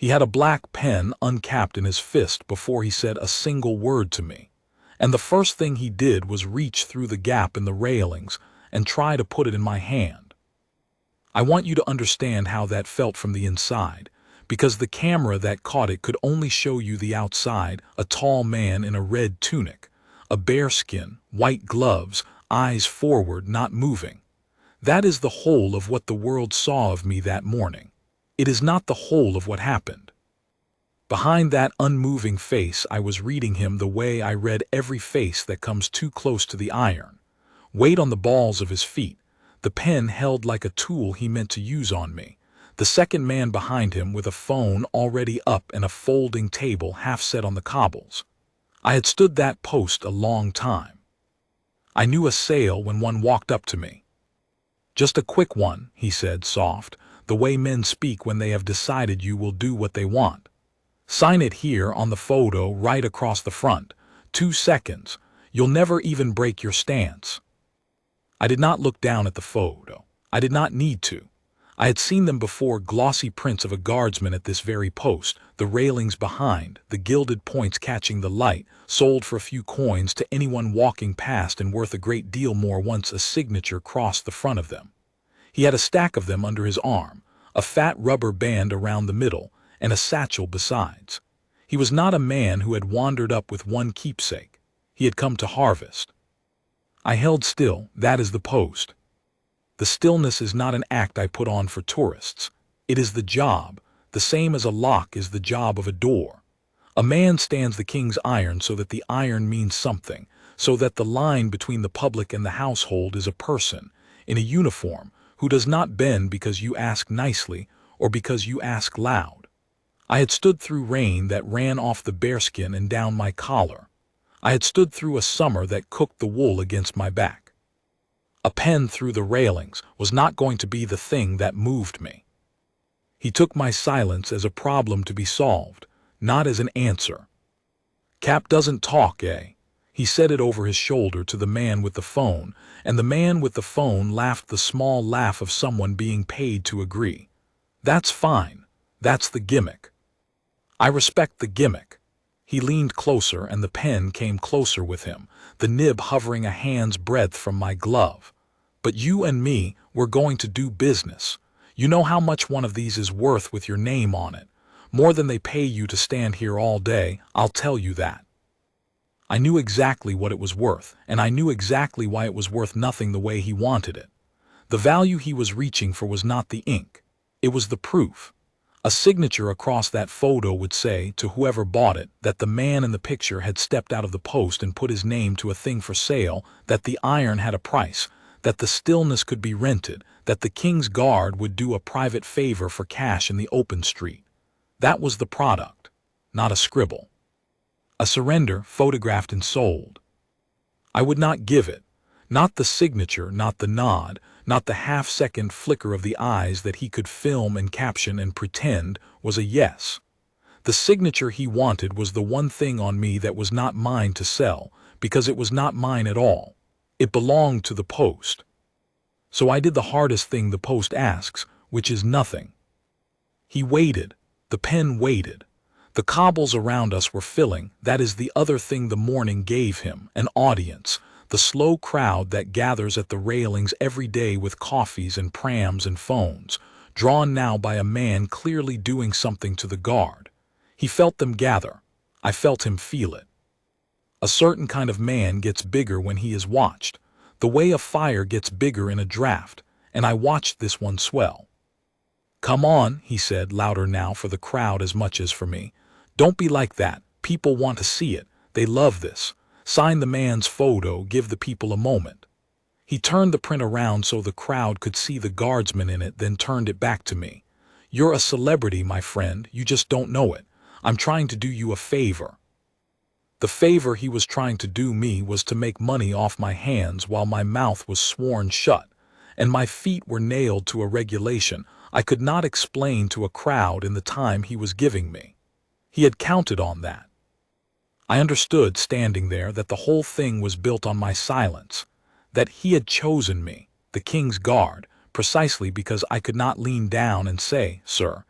He had a black pen uncapped in his fist before he said a single word to me. And the first thing he did was reach through the gap in the railings and try to put it in my hand. I want you to understand how that felt from the inside, because the camera that caught it could only show you the outside, a tall man in a red tunic, a bearskin, white gloves, eyes forward, not moving. That is the whole of what the world saw of me that morning. It is not the whole of what happened. Behind that unmoving face, I was reading him the way I read every face that comes too close to the iron. Weight on the balls of his feet, the pen held like a tool he meant to use on me. The second man behind him with a phone already up and a folding table half set on the cobbles. I had stood that post a long time. I knew a sale when one walked up to me. "Just a quick one," he said, soft, the way men speak when they have decided you will do what they want. "Sign it here on the photo right across the front. 2 seconds. You'll never even break your stance." I did not look down at the photo. I did not need to. I had seen them before, glossy prints of a guardsman at this very post, the railings behind, the gilded points catching the light, sold for a few coins to anyone walking past and worth a great deal more once a signature crossed the front of them. He had a stack of them under his arm, a fat rubber band around the middle, and a satchel besides. He was not a man who had wandered up with one keepsake. He had come to harvest. I held still. That is the post. The stillness is not an act I put on for tourists. It is the job, the same as a lock is the job of a door. A man stands the king's iron so that the iron means something, so that the line between the public and the household is a person, in a uniform, who does not bend because you ask nicely or because you ask loud. I had stood through rain that ran off the bearskin and down my collar. I had stood through a summer that cooked the wool against my back. A pen through the railings was not going to be the thing that moved me. He took my silence as a problem to be solved, not as an answer. "Cap doesn't talk, eh?" He said it over his shoulder to the man with the phone, and the man with the phone laughed the small laugh of someone being paid to agree. "That's fine. That's the gimmick. I respect the gimmick." He leaned closer and the pen came closer with him, the nib hovering a hand's breadth from my glove. "But you and me, we're going to do business. You know how much one of these is worth with your name on it. More than they pay you to stand here all day, I'll tell you that." I knew exactly what it was worth, and I knew exactly why it was worth nothing the way he wanted it. The value he was reaching for was not the ink. It was the proof. A signature across that photo would say, to whoever bought it, that the man in the picture had stepped out of the post and put his name to a thing for sale, that the iron had a price, that the stillness could be rented, that the KingsGuard would do a private favor for cash in the open street. That was the product, not a scribble. A surrender photographed and sold. I would not give it. Not the signature, not the nod, not the half-second flicker of the eyes that he could film and caption and pretend was a yes. The signature he wanted was the one thing on me that was not mine to sell, because it was not mine at all. It belonged to the post. So I did the hardest thing the post asks, which is nothing. He waited. The pen waited. The cobbles around us were filling. That is the other thing the morning gave him, an audience. The slow crowd that gathers at the railings every day with coffees and prams and phones, drawn now by a man clearly doing something to the guard. He felt them gather. I felt him feel it. A certain kind of man gets bigger when he is watched, the way a fire gets bigger in a draft, and I watched this one swell. "Come on," he said, louder now for the crowd as much as for me. "Don't be like that. People want to see it. They love this. Sign the man's photo, give the people a moment." He turned the print around so the crowd could see the guardsman in it, then turned it back to me. "You're a celebrity, my friend. You just don't know it. I'm trying to do you a favor." The favor he was trying to do me was to make money off my hands while my mouth was sworn shut, and my feet were nailed to a regulation I could not explain to a crowd in the time he was giving me. He had counted on that. I understood, standing there, that the whole thing was built on my silence, that he had chosen me, the KingsGuard, precisely because I could not lean down and say, "Sir,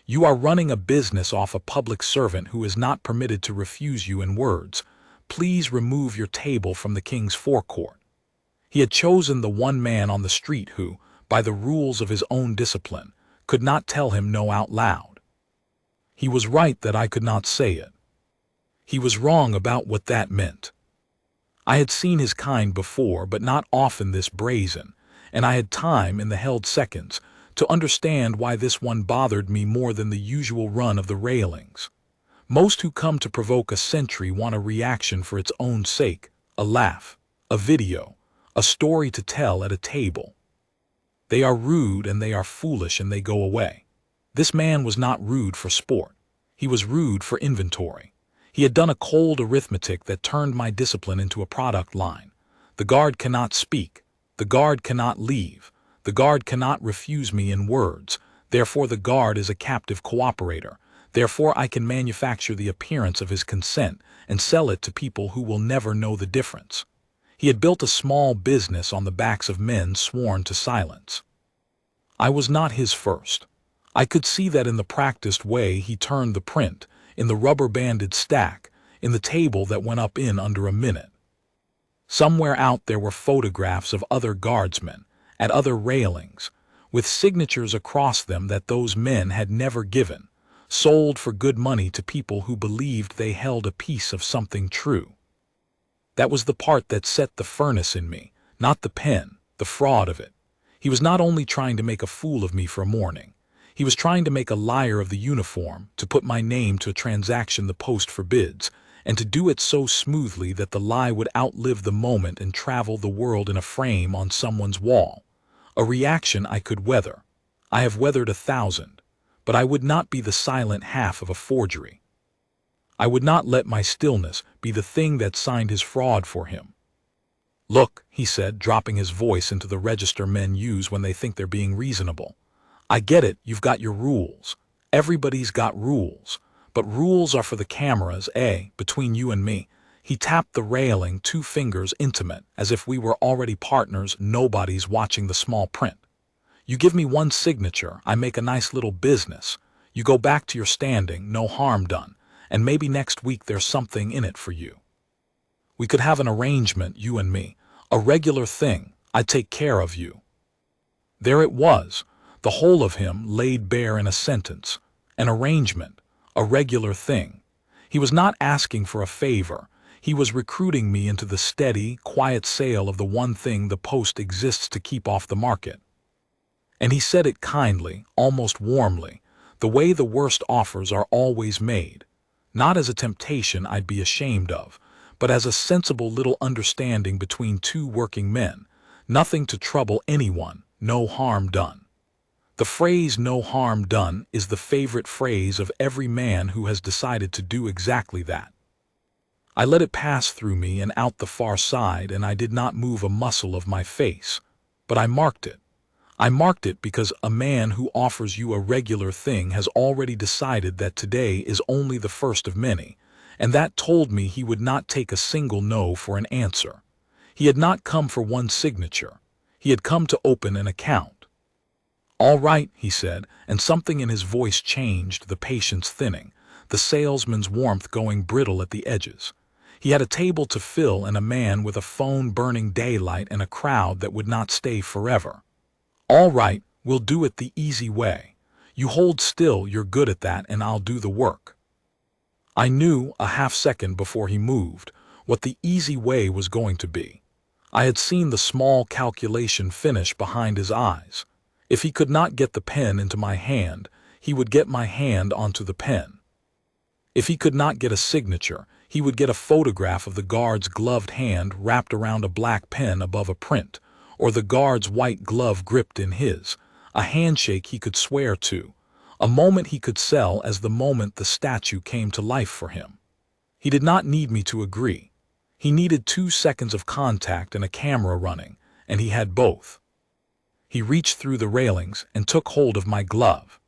You are running a business off a public servant who is not permitted to refuse you in words. Please remove your table from the king's forecourt. He had chosen the one man on the street who, by the rules of his own discipline, could not tell him no out loud. He was right that I could not say it. He was wrong about what that meant. I had seen his kind before, but not often this brazen, and I had time in the held seconds to understand why this one bothered me more than the usual run of the railings. Most who come to provoke a sentry want a reaction for its own sake, a laugh, a video, a story to tell at a table. They are rude and they are foolish and they go away. This man was not rude for sport. He was rude for inventory. He had done a cold arithmetic that turned my discipline into a product line. The guard cannot speak. The guard cannot leave. The guard cannot refuse me in words. Therefore the guard is a captive cooperator. Therefore I can manufacture the appearance of his consent and sell it to people who will never know the difference. He had built a small business on the backs of men sworn to silence. I was not his first. I could see that in the practiced way he turned the print, in the rubber-banded stack, in the table that went up in under a minute. Somewhere out there were photographs of other guardsmen, at other railings, with signatures across them that those men had never given, sold for good money to people who believed they held a piece of something true. That was the part that set the furnace in me, not the pen, the fraud of it. He was not only trying to make a fool of me for a morning. He was trying to make a liar of the uniform, to put my name to a transaction the post forbids, and to do it so smoothly that the lie would outlive the moment and travel the world in a frame on someone's wall. A reaction I could weather. I have weathered 1,000, but I would not be the silent half of a forgery. I would not let my stillness be the thing that signed his fraud for him. Look, he said, dropping his voice into the register men use when they think they're being reasonable. I get it, you've got your rules. Everybody's got rules. But rules are for the cameras, between you and me. He tapped the railing, 2 fingers intimate, as if we were already partners, nobody's watching the small print. You give me one signature, I make a nice little business. You go back to your standing, no harm done, and maybe next week there's something in it for you. We could have an arrangement, you and me, a regular thing. I'd take care of you. There it was, the whole of him laid bare in a sentence. An arrangement, a regular thing. He was not asking for a favor. He was recruiting me into the steady, quiet sale of the one thing the Post exists to keep off the market. And he said it kindly, almost warmly, the way the worst offers are always made. Not as a temptation I'd be ashamed of, but as a sensible little understanding between 2 working men. Nothing to trouble anyone, no harm done. The phrase "no harm done" is the favorite phrase of every man who has decided to do exactly that. I let it pass through me and out the far side, and I did not move a muscle of my face. But I marked it. I marked it because a man who offers you a regular thing has already decided that today is only the first of many, and that told me he would not take a single no for an answer. He had not come for one signature. He had come to open an account. All right, he said, and something in his voice changed, the patience thinning, the salesman's warmth going brittle at the edges. He had a table to fill and a man with a phone burning daylight and a crowd that would not stay forever. All right, we'll do it the easy way. You hold still, you're good at that, and I'll do the work. I knew, a half-second before he moved, what the easy way was going to be. I had seen the small calculation finish behind his eyes. If he could not get the pen into my hand, he would get my hand onto the pen. If he could not get a signature, he would get a photograph of the guard's gloved hand wrapped around a black pen above a print, or the guard's white glove gripped in his, a handshake he could swear to, a moment he could sell as the moment the statue came to life for him. He did not need me to agree. He needed 2 seconds of contact and a camera running, and he had both. He reached through the railings and took hold of my glove.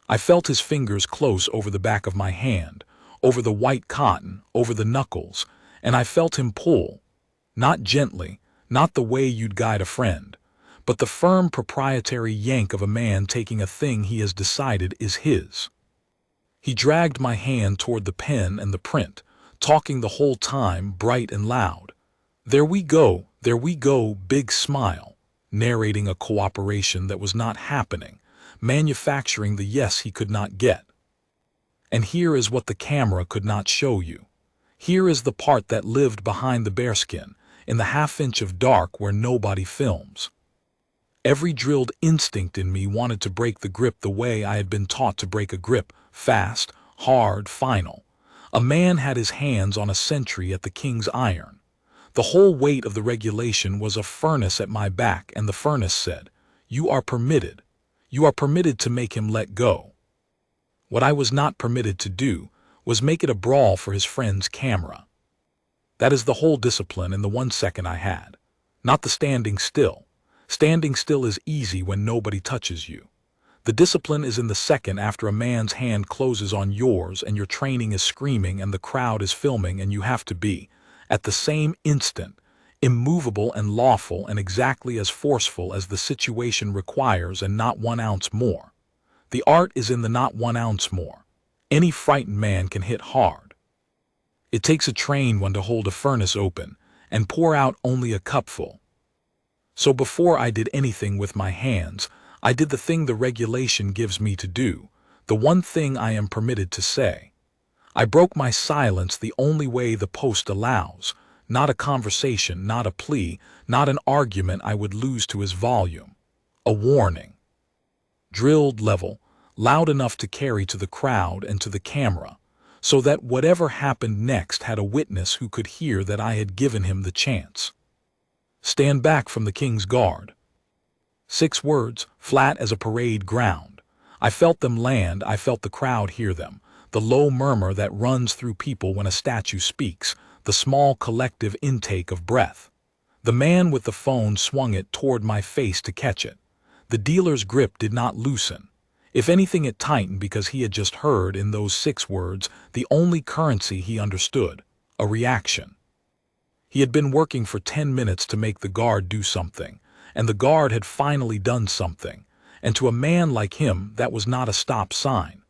I felt his fingers close over the back of my hand, over the white cotton, over the knuckles, and I felt him pull, not gently, not the way you'd guide a friend, but the firm proprietary yank of a man taking a thing he has decided is his. He dragged my hand toward the pen and the print, talking the whole time, bright and loud. There we go, big smile, narrating a cooperation that was not happening, manufacturing the yes he could not get. And here is what the camera could not show you. Here is the part that lived behind the bearskin, in the half-inch of dark where nobody films. Every drilled instinct in me wanted to break the grip the way I had been taught to break a grip, fast, hard, final. A man had his hands on a sentry at the king's iron. The whole weight of the regulation was a furnace at my back, and the furnace said, "You are permitted. You are permitted to make him let go." What I was not permitted to do was make it a brawl for his friend's camera. That is the whole discipline in the 1 second I had. Not the standing still. Standing still is easy when nobody touches you. The discipline is in the second after a man's hand closes on yours and your training is screaming and the crowd is filming, and you have to be, at the same instant, immovable and lawful and exactly as forceful as the situation requires, and not 1 ounce more. The art is in the not 1 ounce more. Any frightened man can hit hard. It takes a trained one to hold a furnace open and pour out only a cupful. So before I did anything with my hands, I did the thing the regulation gives me to do, the one thing I am permitted to say. I broke my silence the only way the post allows, not a conversation, not a plea, not an argument I would lose to his volume. A warning. Drilled level, loud enough to carry to the crowd and to the camera, so that whatever happened next had a witness who could hear that I had given him the chance. Stand back from the King's Guard. 6 words, flat as a parade ground. I felt them land, I felt the crowd hear them, the low murmur that runs through people when a statue speaks, the small collective intake of breath. The man with the phone swung it toward my face to catch it. The dealer's grip did not loosen. If anything, it tightened, because he had just heard in those 6 words the only currency he understood, a reaction. He had been working for 10 minutes to make the guard do something, and the guard had finally done something, and to a man like him that was not a stop sign.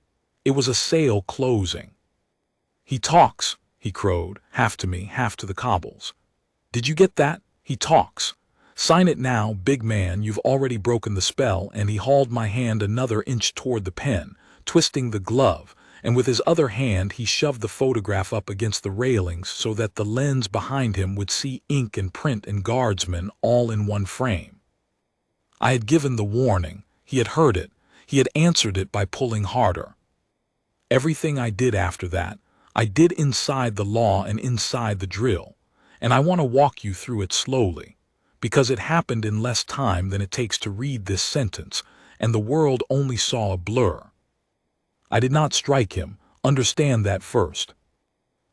It was a sale closing. "He talks," he crowed, half to me, half to the cobbles. "Did you get that? He talks. Sign it now, big man, you've already broken the spell." And he hauled my hand another inch toward the pen, twisting the glove, and with his other hand he shoved the photograph up against the railings so that the lens behind him would see ink and print and guardsmen all in one frame. I had given the warning. He had heard it. He had answered it by pulling harder. Everything I did after that, I did inside the law and inside the drill, and I want to walk you through it slowly, because it happened in less time than it takes to read this sentence, and the world only saw a blur. I did not strike him, understand that first.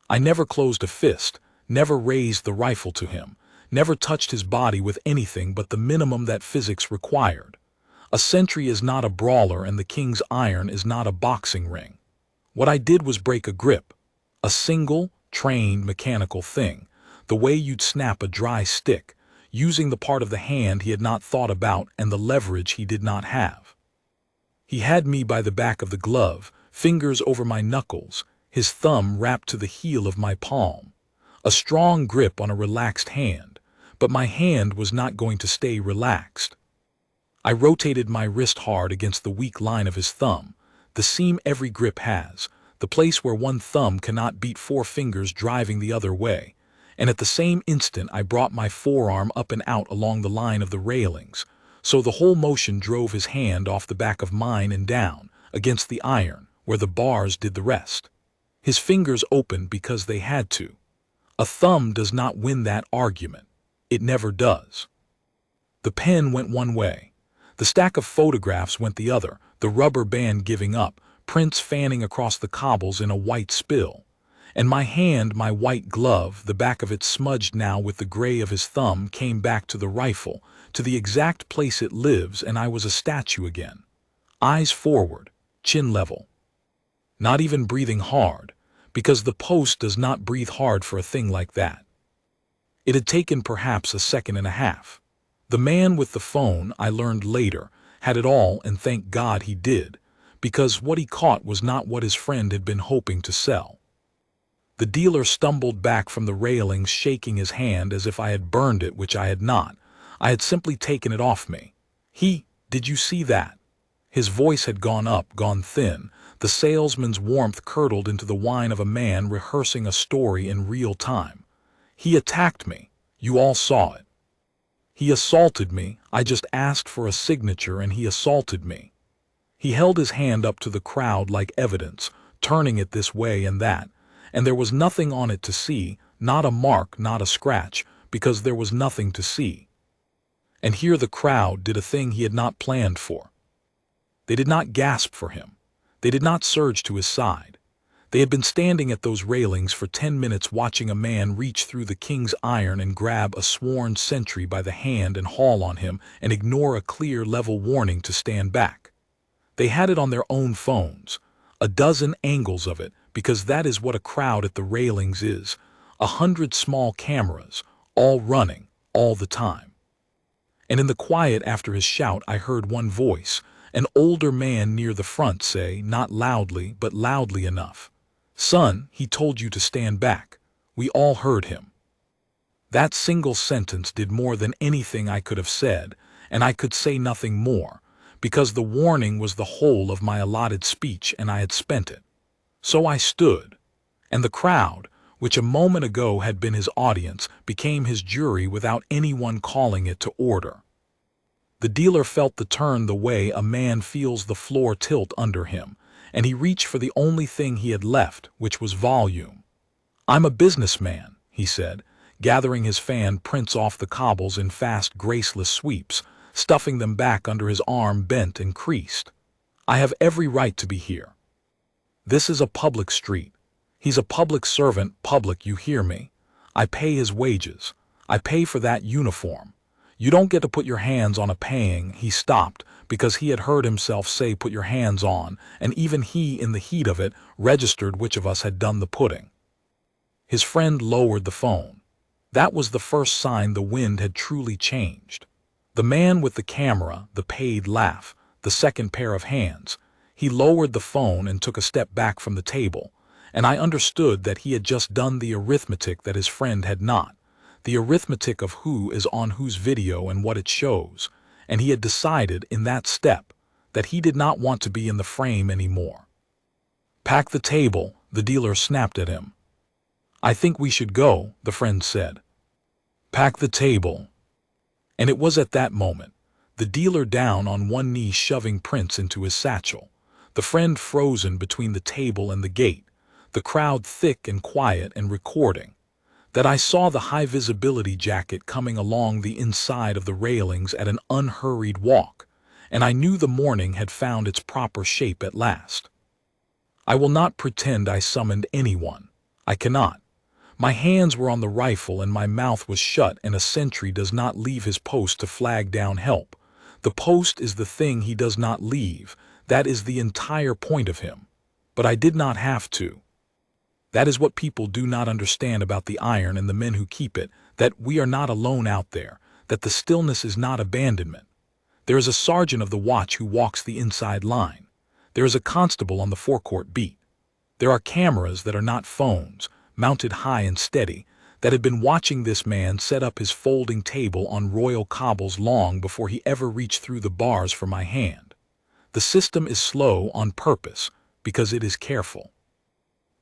I never closed a fist, never raised the rifle to him, never touched his body with anything but the minimum that physics required. A sentry is not a brawler, and the King's iron is not a boxing ring. What I did was break a grip, a single, trained, mechanical thing, the way you'd snap a dry stick, using the part of the hand he had not thought about and the leverage he did not have. He had me by the back of the glove, fingers over my knuckles, his thumb wrapped to the heel of my palm. A strong grip on a relaxed hand, but my hand was not going to stay relaxed. I rotated my wrist hard against the weak line of his thumb, the seam every grip has, the place where one thumb cannot beat 4 fingers driving the other way, and at the same instant I brought my forearm up and out along the line of the railings, so the whole motion drove his hand off the back of mine and down, against the iron, where the bars did the rest. His fingers opened because they had to. A thumb does not win that argument. It never does. The pen went one way. The stack of photographs went the other, the rubber band giving up, prints fanning across the cobbles in a white spill. And my hand, my white glove, the back of it smudged now with the gray of his thumb, came back to the rifle, to the exact place it lives, and I was a statue again. Eyes forward, chin level. Not even breathing hard, because the post does not breathe hard for a thing like that. It had taken perhaps a second and a half. The man with the phone, I learned later, had it all, and thank God he did, because what he caught was not what his friend had been hoping to sell. The dealer stumbled back from the railings, shaking his hand as if I had burned it, which I had not. I had simply taken it off me. Did you see that? His voice had gone up, gone thin. The salesman's warmth curdled into the whine of a man rehearsing a story in real time. He attacked me. You all saw it. He assaulted me. I just asked for a signature and he assaulted me. He held his hand up to the crowd like evidence, turning it this way and that, and there was nothing on it to see, not a mark, not a scratch, because there was nothing to see. And here the crowd did a thing he had not planned for. They did not gasp for him. They did not surge to his side. They had been standing at those railings for 10 minutes watching a man reach through the king's iron and grab a sworn sentry by the hand and haul on him and ignore a clear level warning to stand back. They had it on their own phones, a dozen angles of it, because that is what a crowd at the railings is, 100 small cameras, all running, all the time. And in the quiet after his shout I heard one voice, an older man near the front, say, not loudly but loudly enough, "Son, he told you to stand back." We all heard him. That single sentence did more than anything I could have said, and I could say nothing more, because the warning was the whole of my allotted speech and I had spent it. So I stood, and the crowd, which a moment ago had been his audience, became his jury without anyone calling it to order. The dealer felt the turn the way a man feels the floor tilt under him, and he reached for the only thing he had left, which was volume. "I'm a businessman," he said, gathering his fan prints off the cobbles in fast, graceless sweeps, stuffing them back under his arm bent and creased. "I have every right to be here. This is a public street. He's a public servant, public, you hear me? I pay his wages. I pay for that uniform. You don't get to put your hands on a paying." He stopped because he had heard himself say "put your hands on," and even he, in the heat of it, registered which of us had done the putting. His friend lowered the phone. That was the first sign the wind had truly changed. The man with the camera, the paid laugh, the second pair of hands. He lowered the phone and took a step back from the table, and I understood that he had just done the arithmetic that his friend had not. The arithmetic of who is on whose video and what it shows, and he had decided in that step that he did not want to be in the frame anymore. "Pack the table," the dealer snapped at him. "I think we should go," the friend said. "Pack the table." And it was at that moment, the dealer down on one knee shoving prints into his satchel, the friend frozen between the table and the gate, the crowd thick and quiet and recording, that I saw the high-visibility jacket coming along the inside of the railings at an unhurried walk, and I knew the morning had found its proper shape at last. I will not pretend I summoned anyone. I cannot. My hands were on the rifle and my mouth was shut, and a sentry does not leave his post to flag down help. The post is the thing he does not leave. That is the entire point of him. But I did not have to. That is what people do not understand about the iron and the men who keep it, that we are not alone out there, that the stillness is not abandonment. There is a sergeant of the watch who walks the inside line. There is a constable on the forecourt beat. There are cameras that are not phones, mounted high and steady, that had been watching this man set up his folding table on royal cobbles long before he ever reached through the bars for my hand. The system is slow on purpose, because it is careful.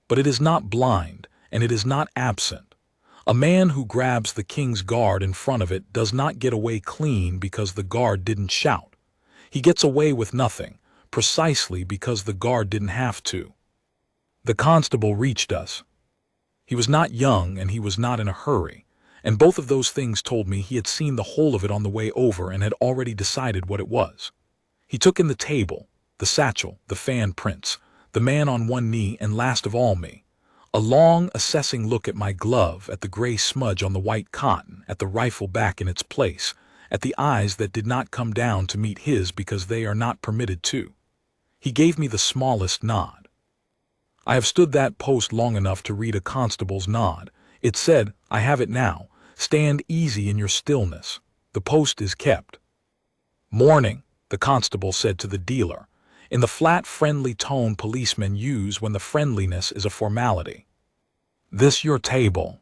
But it is not blind, and it is not absent. A man who grabs the king's guard in front of it does not get away clean because the guard didn't shout. He gets away with nothing, precisely because the guard didn't have to. The constable reached us. He was not young and he was not in a hurry, and both of those things told me he had seen the whole of it on the way over and had already decided what it was. He took in the table, the satchel, the fan prints, the man on one knee, and last of all me. A long, assessing look at my glove, at the gray smudge on the white cotton, at the rifle back in its place, at the eyes that did not come down to meet his because they are not permitted to. He gave me the smallest nod. I have stood that post long enough to read a constable's nod. It said, "I have it now. Stand easy in your stillness." The post is kept. Morning, the constable said to the dealer, in the flat, friendly tone policemen use when the friendliness is a formality. This your table?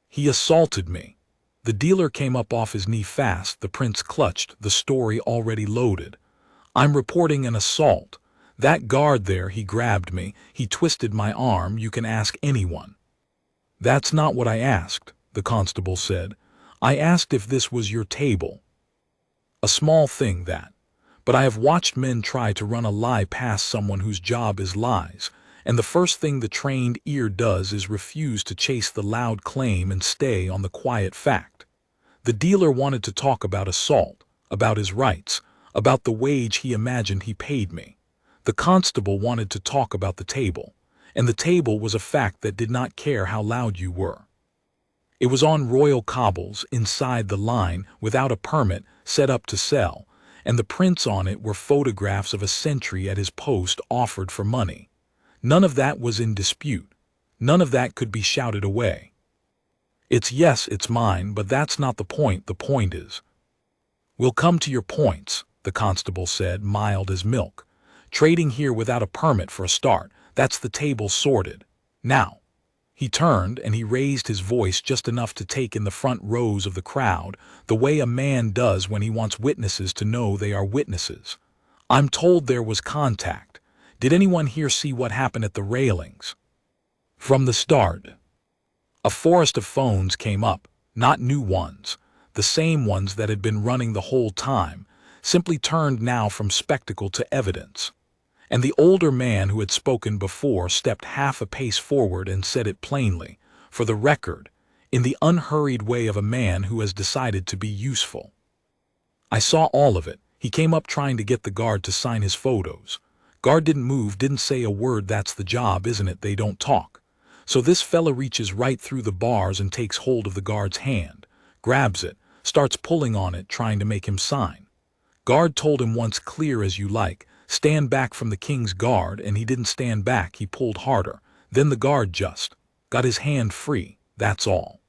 He assaulted me. The dealer came up off his knee fast. The prince clutched, the story already loaded. I'm reporting an assault. That guard there, he grabbed me. He twisted my arm. You can ask anyone. That's not what I asked, the constable said. I asked if this was your table. A small thing, that. But I have watched men try to run a lie past someone whose job is lies, and the first thing the trained ear does is refuse to chase the loud claim and stay on the quiet fact. The dealer wanted to talk about assault, about his rights, about the wage he imagined he paid me. The constable wanted to talk about the table, and the table was a fact that did not care how loud you were. It was on royal cobbles, inside the line, without a permit, set up to sell, and the prints on it were photographs of a sentry at his post offered for money. None of that was in dispute. None of that could be shouted away. Yes, it's mine, but that's not the point. The point is. We'll come to your points, the constable said, mild as milk. Trading here without a permit for a start, that's the table sorted. Now. He turned and he raised his voice just enough to take in the front rows of the crowd, the way a man does when he wants witnesses to know they are witnesses. I'm told there was contact. Did anyone here see what happened at the railings? From the start. A forest of phones came up, not new ones, the same ones that had been running the whole time, simply turned now from spectacle to evidence. And the older man who had spoken before stepped half a pace forward and said it plainly, for the record, in the unhurried way of a man who has decided to be useful. I saw all of it. He came up trying to get the guard to sign his photos. Guard didn't move, didn't say a word. That's the job, isn't it? They don't talk. So this fella reaches right through the bars and takes hold of the guard's hand, grabs it, starts pulling on it, trying to make him sign. Guard told him once, clear as you like, stand back from the KingsGuard, and he didn't stand back. He pulled harder. Then the guard just got his hand free, that's all.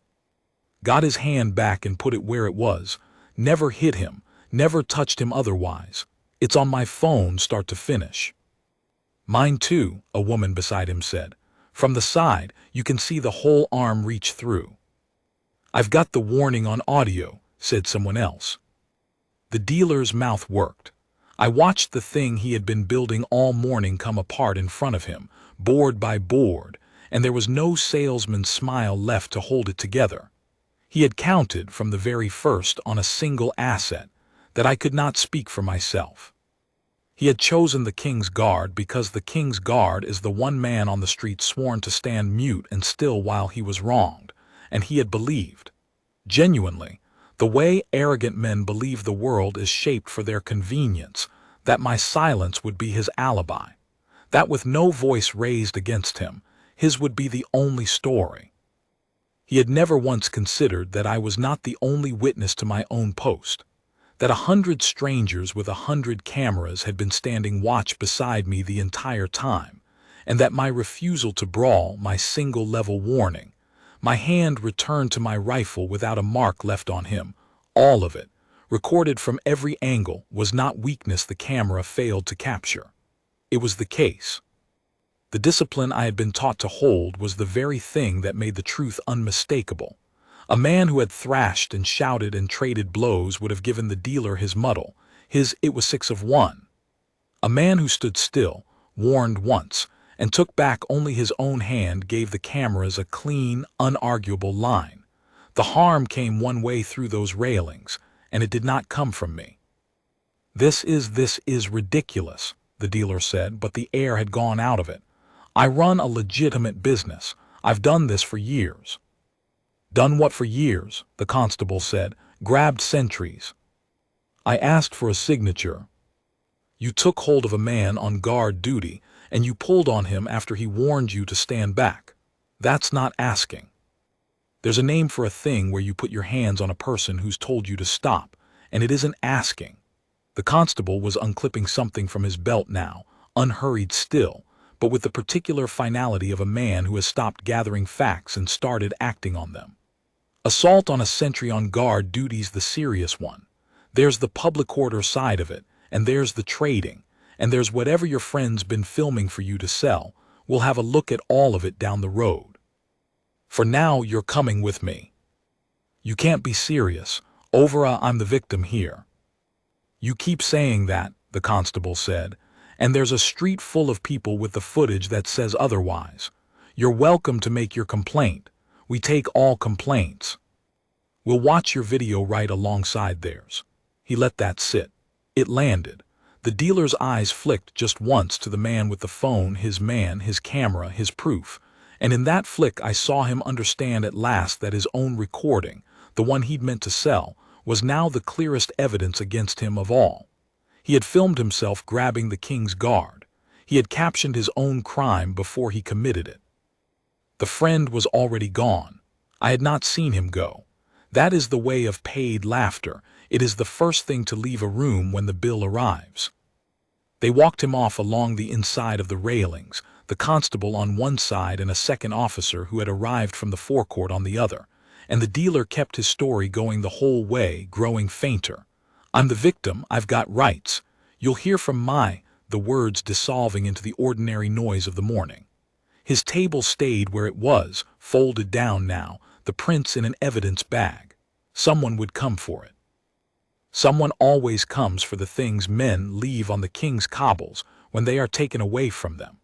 Got his hand back and put it where it was. Never hit him, never touched him otherwise. It's on my phone start to finish. Mine too, a woman beside him said. From the side, you can see the whole arm reach through. I've got the warning on audio, said someone else. The dealer's mouth worked. I watched the thing he had been building all morning come apart in front of him, board by board, and there was no salesman's smile left to hold it together. He had counted from the very first on a single asset, that I could not speak for myself. He had chosen the KingsGuard because the KingsGuard is the one man on the street sworn to stand mute and still while he was wronged, and he had believed, genuinely, the way arrogant men believe the world is shaped for their convenience, that my silence would be his alibi, that with no voice raised against him, his would be the only story. He had never once considered that I was not the only witness to my own post, that 100 strangers with 100 cameras had been standing watch beside me the entire time, and that my refusal to brawl, my single-level warning, my hand returned to my rifle without a mark left on him, all of it, recorded from every angle, was not weakness the camera failed to capture. It was the case. The discipline I had been taught to hold was the very thing that made the truth unmistakable. A man who had thrashed and shouted and traded blows would have given the dealer his muddle, it was 6 of 1. A man who stood still, warned once, and took back only his own hand gave the cameras a clean, unarguable line. The harm came one way through those railings, and it did not come from me. This is ridiculous, the dealer said, but the air had gone out of it. I run a legitimate business. I've done this for years. Done what for years? The constable said. Grabbed sentries. I asked for a signature. You took hold of a man on guard duty, and you pulled on him after he warned you to stand back. That's not asking. There's a name for a thing where you put your hands on a person who's told you to stop, and it isn't asking. The constable was unclipping something from his belt now, unhurried still, but with the particular finality of a man who has stopped gathering facts and started acting on them. Assault on a sentry on guard duty's the serious one. There's the public order side of it, and there's the trading, and there's whatever your friend's been filming for you to sell. We'll have a look at all of it down the road. For now, you're coming with me. You can't be serious. I'm the victim here. You keep saying that, the constable said, and there's a street full of people with the footage that says otherwise. You're welcome to make your complaint. We take all complaints. We'll watch your video right alongside theirs. He let that sit. It landed. The dealer's eyes flicked just once to the man with the phone, his man, his camera, his proof. And in that flick I saw him understand at last that his own recording, the one he'd meant to sell, was now the clearest evidence against him of all. He had filmed himself grabbing the KingsGuard. He had captioned his own crime before he committed it. The friend was already gone. I had not seen him go. That is the way of paid laughter. It is the first thing to leave a room when the bill arrives. They walked him off along the inside of the railings, the constable on one side and a second officer who had arrived from the forecourt on the other, and the dealer kept his story going the whole way, growing fainter. I'm the victim, I've got rights. You'll hear from the words dissolving into the ordinary noise of the morning. His table stayed where it was, folded down now, the prints in an evidence bag. Someone would come for it. Someone always comes for the things men leave on the king's cobbles when they are taken away from them.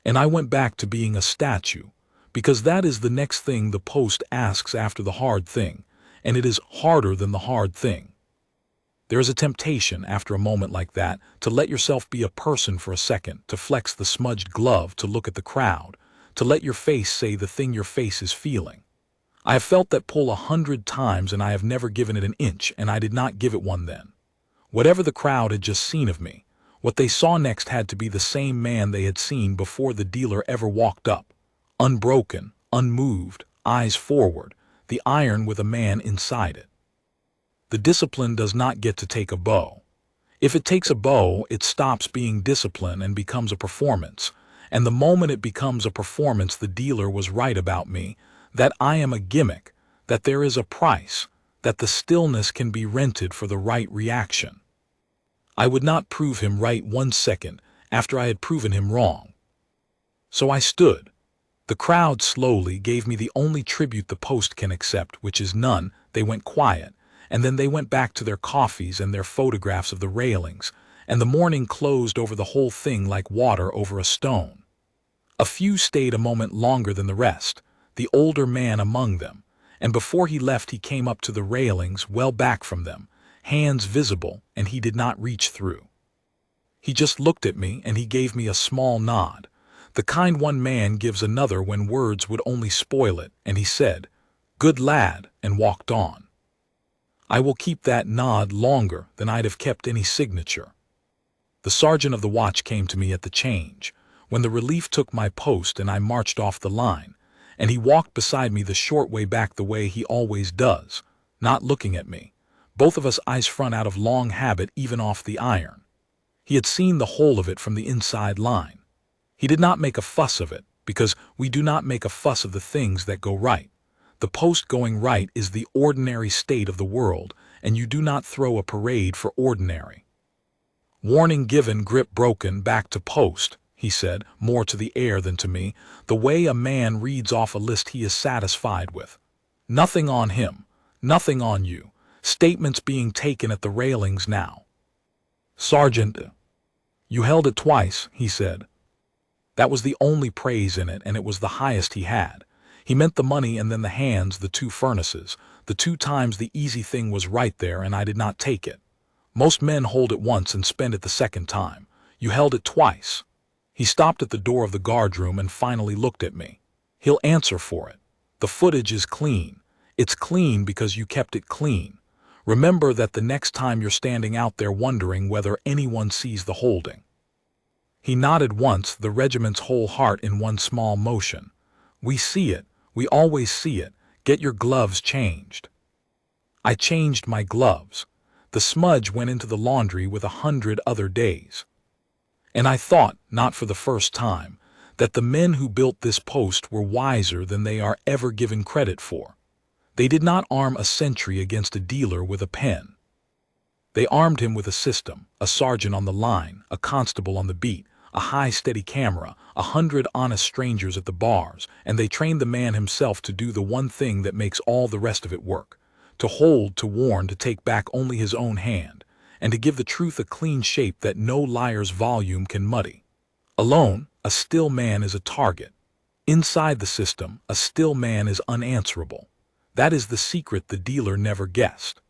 And I went back to being a statue, because that is the next thing the post asks after the hard thing, and it is harder than the hard thing. There is a temptation, after a moment like that, to let yourself be a person for a second, to flex the smudged glove, to look at the crowd, to let your face say the thing your face is feeling. I have felt that pull 100 times, and I have never given it an inch, and I did not give it one then. Whatever the crowd had just seen of me, what they saw next had to be the same man they had seen before the dealer ever walked up. Unbroken, unmoved, eyes forward, the iron with a man inside it. The discipline does not get to take a bow. If it takes a bow, it stops being discipline and becomes a performance. And the moment it becomes a performance, the dealer was right about me, that I am a gimmick, that there is a price, that the stillness can be rented for the right reaction. I would not prove him right 1 second after I had proven him wrong. So I stood. The crowd slowly gave me the only tribute the post can accept, which is none. They went quiet. And then they went back to their coffees and their photographs of the railings, and the morning closed over the whole thing like water over a stone. A few stayed a moment longer than the rest, the older man among them, and before he left he came up to the railings, well back from them, hands visible, and he did not reach through. He just looked at me, and he gave me a small nod, the kind one man gives another when words would only spoil it, and he said, "Good lad," and walked on. I will keep that nod longer than I'd have kept any signature. The sergeant of the watch came to me at the change, when the relief took my post and I marched off the line, and he walked beside me the short way back the way he always does, not looking at me, both of us eyes front out of long habit even off the iron. He had seen the whole of it from the inside line. He did not make a fuss of it, because we do not make a fuss of the things that go right. The post going right is the ordinary state of the world, and you do not throw a parade for ordinary. Warning given, grip broken, back to post, he said, more to the air than to me, the way a man reads off a list he is satisfied with. Nothing on him, nothing on you. Statements being taken at the railings now. Sergeant, you held it twice, he said. That was the only praise in it, and it was the highest he had. He meant the money and then the hands, the 2 furnaces. The 2 times the easy thing was right there, and I did not take it. Most men hold it once and spend it the second time. You held it twice. He stopped at the door of the guard room and finally looked at me. He'll answer for it. The footage is clean. It's clean because you kept it clean. Remember that the next time you're standing out there wondering whether anyone sees the holding. He nodded once, the regiment's whole heart in one small motion. We see it. We always see it. Get your gloves changed. I changed my gloves. The smudge went into the laundry with 100 other days. And I thought, not for the first time, that the men who built this post were wiser than they are ever given credit for. They did not arm a sentry against a dealer with a pen. They armed him with a system, a sergeant on the line, a constable on the beat, a high steady camera, 100 honest strangers at the bars, and they trained the man himself to do the one thing that makes all the rest of it work: to hold, to warn, to take back only his own hand, and to give the truth a clean shape that no liar's volume can muddy. Alone, a still man is a target. Inside the system, a still man is unanswerable. That is the secret the dealer never guessed.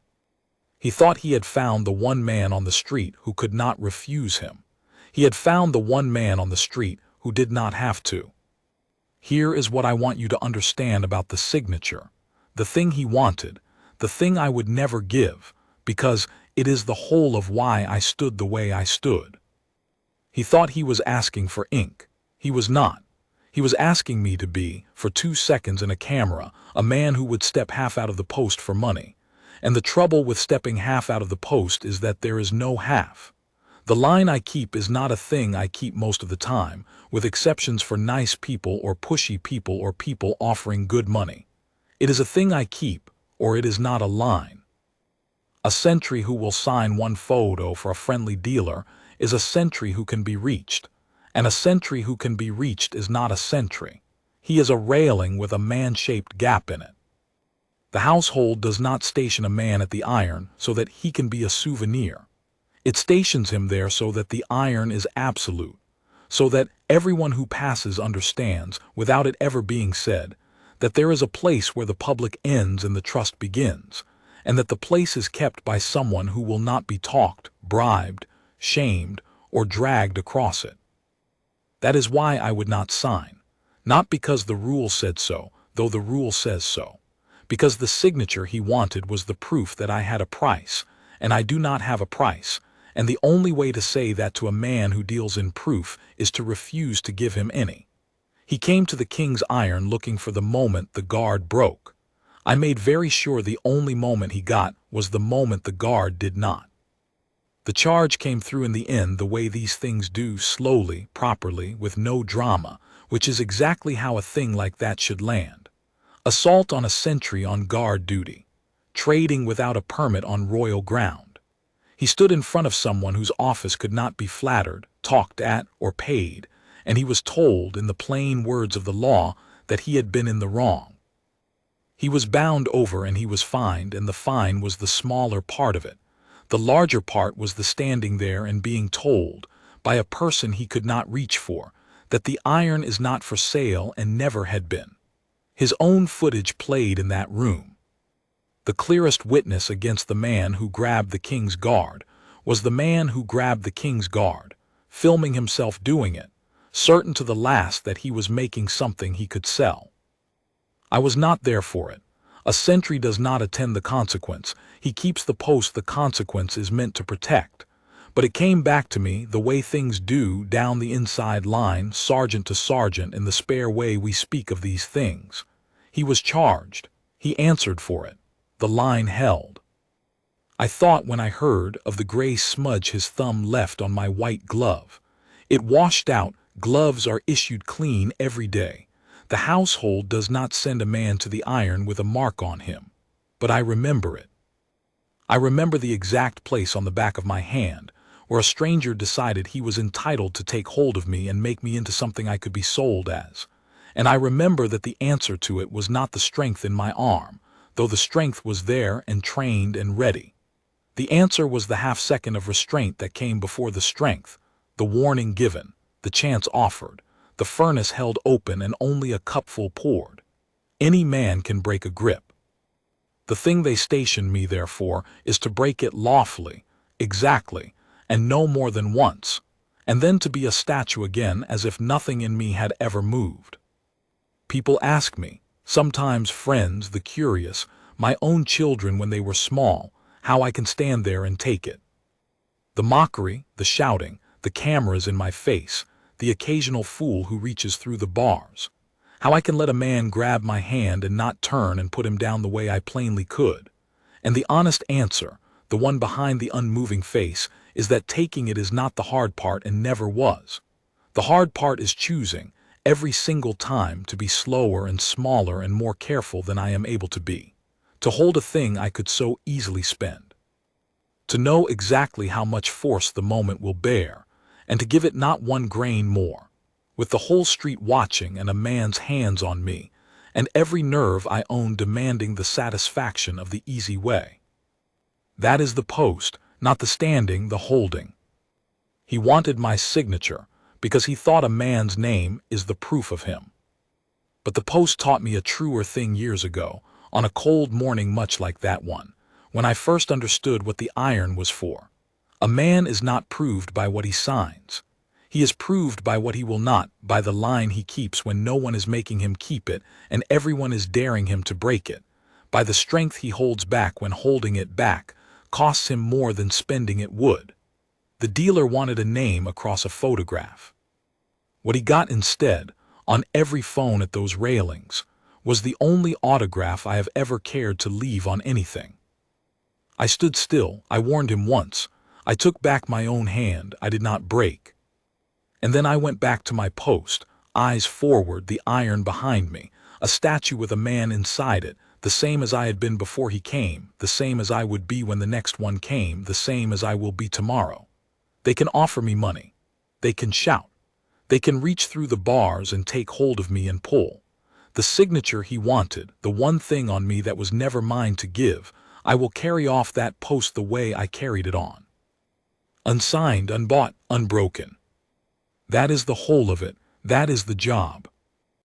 He thought he had found the one man on the street who could not refuse him. He had found the one man on the street who did not have to. Here is what I want you to understand about the signature, the thing he wanted, the thing I would never give, because it is the whole of why I stood the way I stood. He thought he was asking for ink. He was not. He was asking me to be, for 2 seconds in a camera, a man who would step half out of the post for money. And the trouble with stepping half out of the post is that there is no half. The line I keep is not a thing I keep most of the time, with exceptions for nice people or pushy people or people offering good money. It is a thing I keep, or it is not a line. A sentry who will sign one photo for a friendly dealer is a sentry who can be reached. And a sentry who can be reached is not a sentry. He is a railing with a man-shaped gap in it. The household does not station a man at the iron so that he can be a souvenir. It stations him there so that the iron is absolute, so that everyone who passes understands, without it ever being said, that there is a place where the public ends and the trust begins, and that the place is kept by someone who will not be talked, bribed, shamed, or dragged across it. That is why I would not sign, not because the rule said so, though the rule says so, because the signature he wanted was the proof that I had a price, and I do not have a price, and the only way to say that to a man who deals in proof is to refuse to give him any. He came to the King's Iron looking for the moment the guard broke. I made very sure the only moment he got was the moment the guard did not. The charge came through in the end the way these things do, slowly, properly, with no drama, which is exactly how a thing like that should land. Assault on a sentry on guard duty. Trading without a permit on royal ground. He stood in front of someone whose office could not be flattered, talked at, or paid, and he was told, in the plain words of the law, that he had been in the wrong. He was bound over and he was fined, and the fine was the smaller part of it. The larger part was the standing there and being told, by a person he could not reach for, that the iron is not for sale and never had been. His own footage played in that room. The clearest witness against the man who grabbed the King's Guard was the man who grabbed the King's Guard, filming himself doing it, certain to the last that he was making something he could sell. I was not there for it. A sentry does not attend the consequence. He keeps the post the consequence is meant to protect. But it came back to me the way things do down the inside line, sergeant to sergeant, in the spare way we speak of these things. He was charged. He answered for it. The line held. I thought when I heard of the gray smudge his thumb left on my white glove. It washed out. Gloves are issued clean every day. The household does not send a man to the iron with a mark on him. But I remember it. I remember the exact place on the back of my hand where a stranger decided he was entitled to take hold of me and make me into something I could be sold as. And I remember that the answer to it was not the strength in my arm, though the strength was there and trained and ready. The answer was the half-second of restraint that came before the strength, the warning given, the chance offered, the furnace held open and only a cupful poured. Any man can break a grip. The thing they stationed me there for is to break it lawfully, exactly, and no more than once, and then to be a statue again as if nothing in me had ever moved. People ask me, sometimes friends, the curious, my own children when they were small, how I can stand there and take it. The mockery, the shouting, the cameras in my face, the occasional fool who reaches through the bars. How I can let a man grab my hand and not turn and put him down the way I plainly could. And the honest answer, the one behind the unmoving face, is that taking it is not the hard part and never was. The hard part is choosing, every single time, to be slower and smaller and more careful than I am able to be. to hold a thing I could so easily spend. To know exactly how much force the moment will bear, and to give it not one grain more, with the whole street watching and a man's hands on me, and every nerve I own demanding the satisfaction of the easy way. That is the post, not the standing, the holding. He wanted my signature, because he thought a man's name is the proof of him. But the post taught me a truer thing years ago, on a cold morning much like that one, when I first understood what the iron was for. A man is not proved by what he signs. He is proved by what he will not, by the line he keeps when no one is making him keep it and everyone is daring him to break it, by the strength he holds back when holding it back costs him more than spending it would. The dealer wanted a name across a photograph. What he got instead, on every phone at those railings, was the only autograph I have ever cared to leave on anything. I stood still, I warned him once. I took back my own hand, I did not break. And then I went back to my post, eyes forward, the iron behind me, a statue with a man inside it, the same as I had been before he came, the same as I would be when the next one came, the same as I will be tomorrow. They can offer me money. They can shout. They can reach through the bars and take hold of me and pull. The signature he wanted, the one thing on me that was never mine to give, I will carry off that post the way I carried it on. Unsigned, unbought, unbroken. That is the whole of it, that is the job.